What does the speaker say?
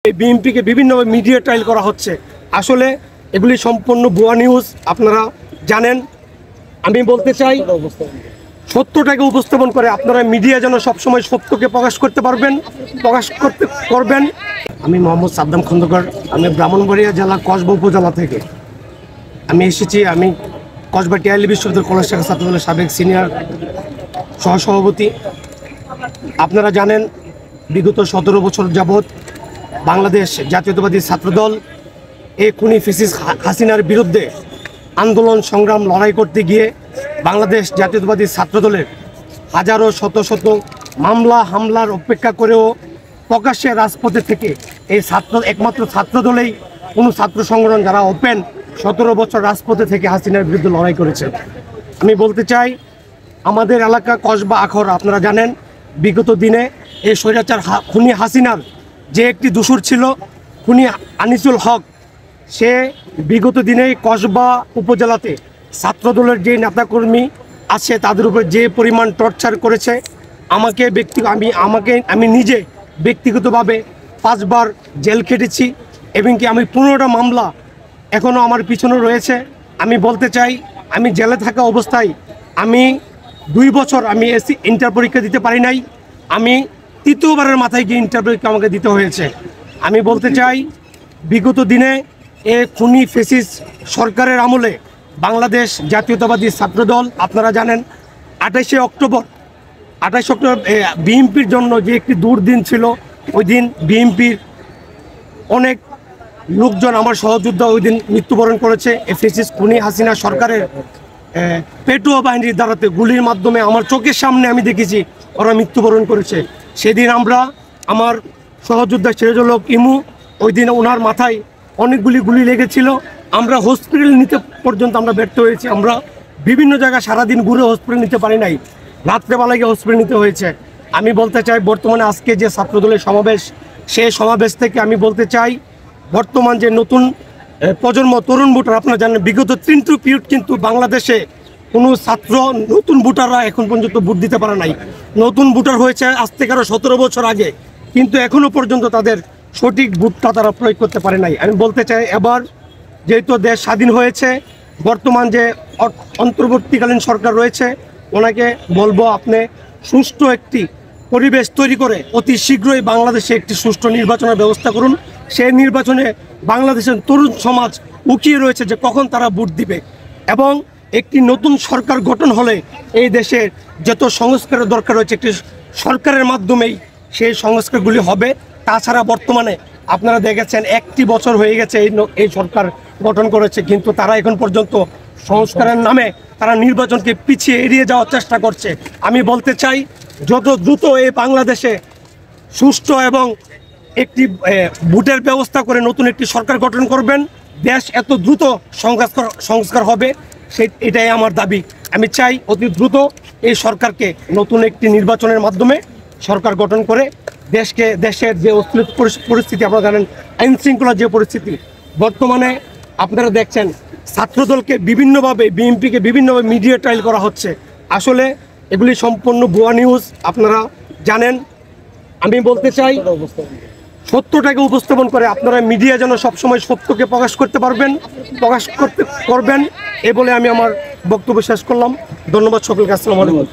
বিএনপিকে বিভিন্নভাবে media trial করা হচ্ছে। আসলে এগুলি সম্পূর্ণ ভুয়া নিউজ, আপনারা জানেন। আমি বলতে চাই সত্যটাকে উপস্থাপন করে আপনারা মিডিয়া যেন সবসময় সত্যকে প্রকাশ করতে করবেন। আমি মোহাম্মদ সাদ্দাম খন্দকার, আমি ব্রাহ্মণবাড়িয়া জেলা কসবা উপজেলা থেকে আমি এসেছি। আমি কসবা টিআইএল বিশ্ববিদ্যালয় কলেজ শাখা ছাত্রদলের সাবেক সিনিয়র সহসভাপতি। আপনারা জানেন বিগত 17 বছর যাবৎ বাংলাদেশ জাতীয়তাবাদী ছাত্রদল এই খুনি ফ্যাসিস্ট হাসিনার বিরুদ্ধে আন্দোলন সংগ্রাম লড়াই করতে গিয়ে বাংলাদেশ জাতীয়তাবাদী ছাত্রদলের হাজারো শত শত মামলা হামলার অপেক্ষা করেও প্রকাশ্যে রাজপথে থেকে এই একমাত্র ছাত্রদলেই কোনো ছাত্র সংগঠন যারা ওপেন 17 বছর রাজপথে থেকে হাসিনার বিরুদ্ধে লড়াই করেছে। আমি বলতে চাই আমাদের এলাকা কসবা আখড়া, আপনারা জানেন বিগত দিনে এই স্বৈরাচার খুনি হাসিনার যে একটি দোসর ছিল খুনি আনিসুল হক, সে বিগত দিনে কসবা উপজেলাতে ছাত্রদলের যে নেতাকর্মী আছে তাদের উপর যে পরিমাণ টর্চার করেছে, আমি নিজে ব্যক্তিগতভাবে 5 বার জেল খেটেছি এবং কি আমি 15টা মামলা এখনও আমার পিছনে রয়েছে। আমি বলতে চাই আমি জেলে থাকা অবস্থায় আমি 2 বছর আমি ইন্টার পরীক্ষা দিতে পারি নাই। আমি 3য়বারের মাথায় গিয়ে ইন্টার পরীক্ষা আমাকে দিতে হয়েছে। আমি বলতে চাই বিগত দিনে খুনি ফ্যাসিস্ট সরকারের আমলে বাংলাদেশ জাতীয়তাবাদী ছাত্রদল, আপনারা জানেন 28 অক্টোবর বিএনপির জন্য যে একটি দুর্দিন ছিল। ওই দিন বিএনপির অনেক লোকজন, আমার সহযোদ্ধা ওই দিন মৃত্যুবরণ করেছে। এই ফ্যাসিস্ট খুনি হাসিনা সরকারের পেটুয়া বাহিনীর দ্বারাতে গুলির মাধ্যমে আমার চোখের সামনে আমি দেখেছি ওরা মৃত্যুবরণ করেছে। সেদিন আমার সহযোদ্ধা সিরাজুল হক ইমু, ওই দিন ওনার মাথায় অনেকগুলি গুলি লেগেছিল। আমরা হসপিটাল নিতে পর্যন্ত আমরা ব্যর্থ হয়েছি। আমরা বিভিন্ন জায়গায় সারাদিন ঘুরে হসপিটাল নিতে পারি নাই, রাত্রেবেলায় গিয়ে হসপিটাল নিতে হয়েছে। আমি বলতে চাই বর্তমানে আজকে যে ছাত্রদলের সমাবেশ, সেই সমাবেশ থেকে আমি বলতে চাই বর্তমান যে নতুন প্রজন্ম তরুণ ভোটার, আপনারা জানেন বিগত 3 পিরিয়ড কিন্তু বাংলাদেশে কোনো ছাত্র নতুন ভোটাররা এখন পর্যন্ত ভোট দিতে পারে নাই। নতুন ভোটার হয়েছে আজ থেকে আরও 17 বছর আগে, কিন্তু এখনও পর্যন্ত তাদের সঠিক ভোটটা তারা প্রয়োগ করতে পারে নাই। আমি বলতে চাই এবার যেহেতু দেশ স্বাধীন হয়েছে, বর্তমান যে অন্তর্বর্তীকালীন সরকার রয়েছে ওনাকে বলবো আপনি সুষ্ঠু একটি পরিবেশ তৈরি করে অতি শীঘ্রই বাংলাদেশে একটি সুষ্ঠু নির্বাচনের ব্যবস্থা করুন। সেই নির্বাচনে বাংলাদেশের তরুণ সমাজ উকিয়ে রয়েছে যে কখন তারা ভোট দিবে, এবং একটি নতুন সরকার গঠন হলে এই দেশের যত সংস্কারের দরকার রয়েছে একটি সরকারের মাধ্যমেই সেই সংস্কারগুলি হবে। তাছাড়া বর্তমানে আপনারা দেখেছেন 1টি বছর হয়ে গেছে এই সরকার গঠন করেছে, কিন্তু তারা এখন পর্যন্ত সংস্কারের নামে তারা নির্বাচনকে পিছিয়ে এড়িয়ে যাওয়ার চেষ্টা করছে। আমি বলতে চাই যত দ্রুত এই বাংলাদেশে সুষ্ঠু এবং একটি ভোটের ব্যবস্থা করে নতুন একটি সরকার গঠন করবেন, দেশ এত দ্রুত সংস্কার হবে এটাই আমার দাবি। আমি চাই অতি দ্রুত এই সরকারকে নতুন একটি নির্বাচনের মাধ্যমে সরকার গঠন করে দেশের যে অস্থির পরিস্থিতি, আপনারা জানেন আইন শৃঙ্খলার যে পরিস্থিতি বর্তমানে আপনারা দেখছেন, ছাত্রদলকে বিএনপিকে বিভিন্নভাবে মিডিয়া ট্রায়াল করা হচ্ছে। আসলে এগুলি সম্পূর্ণ ভুয়া নিউজ, আপনারা জানেন। আমি বলতে চাই সত্যটাকে উপস্থাপন করে আপনারা মিডিয়া যেন সবসময় সত্যকে প্রকাশ করবেন এ বলে আমি আমার বক্তব্য শেষ করলাম। ধন্যবাদ সকলকে। আসসালামু আলাইকুম।